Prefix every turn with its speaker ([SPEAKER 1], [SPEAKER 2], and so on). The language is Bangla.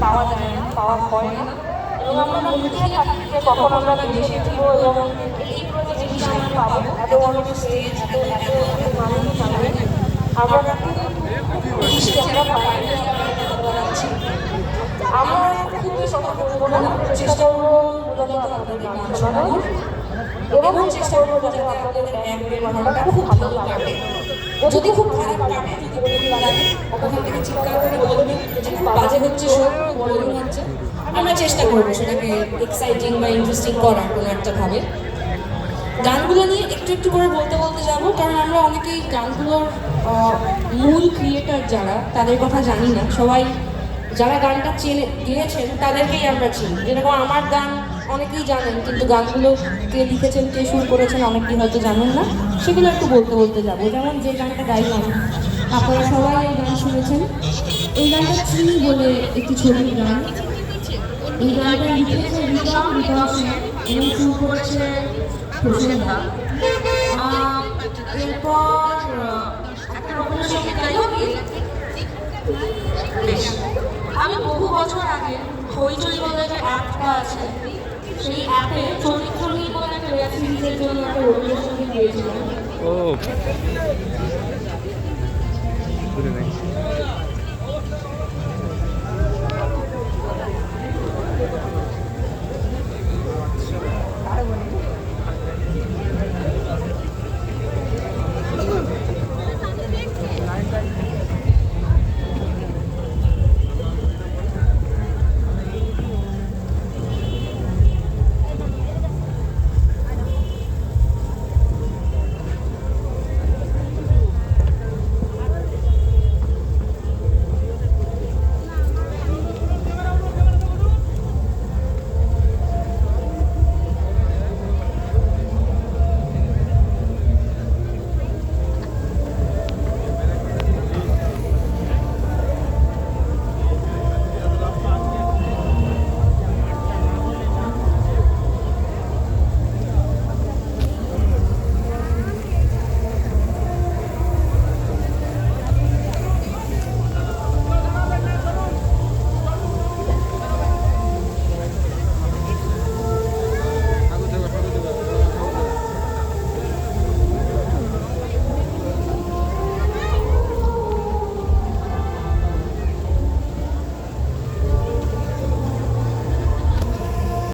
[SPEAKER 1] পাওয়া যায় না, পাওয়া হয় না, এবং আমরা লুকিয়ে থাকি যে কখন আমরা বিদেশে ফিরবো এবং এই পুরো জিনিসটা আমরা পাবো। এত বড় স্টেজ, এত এত এত মানুষ সামনে আমরা খুশি, আমরা পাই। আমরা খুবই সচেতন করবো, চেষ্টা করবো মূলত আপনাদের গান শোনানোর, এবং চেষ্টা করবো যাতে আপনাদের ব্যান্ডের গানটা খুব ভালো লাগে। যদি খুব খারাপ লাগে, ওখান থেকে চিৎকার করে বলবেন যে খুব বাজে হচ্ছে, সব বোরিং হচ্ছে। আমরা চেষ্টা করবো সেটাকে এক্সাইটিং বা ইন্টারেস্টিং করার কোনো একটা ভাবে। গানগুলো নিয়ে একটু একটু করে বলতে বলতে যাবো, কারণ আমরা অনেকেই গানগুলোর মূল ক্রিয়েটার যারা, তাদের কথা জানি না। সবাই যারা গানটা চেনে গিয়েছেন তাদেরকেই আমরা চিনি। যেরকম আমার গান অনেকেই জানেন, কিন্তু গানগুলো কে লিখেছেন, কে সুর করেছেন অনেকেই হয়তো জানেন না। সেগুলো একটু বলতে বলতে যাবো। যেমন যে গানটা গাইলাম, আপনারা সবাই এই গান শুনেছেন। এই গানটা চিনি বলে একটি ছবির গান। এই গানটা লিখেছে রিতম এবং সুর করেছে প্রসেনদা। এরপর একটা রবীন্দ্রসঙ্গীত গাইলাম। আমি বহু বছর আগে হইচই বলে একটা অ্যাপটা আছে, সেই অ্যাপে চরিত্রহীন বলে একটা ওয়েব সিরিজের জন্য একটা রবীন্দ্রসঙ্গীত দিয়েছিলাম।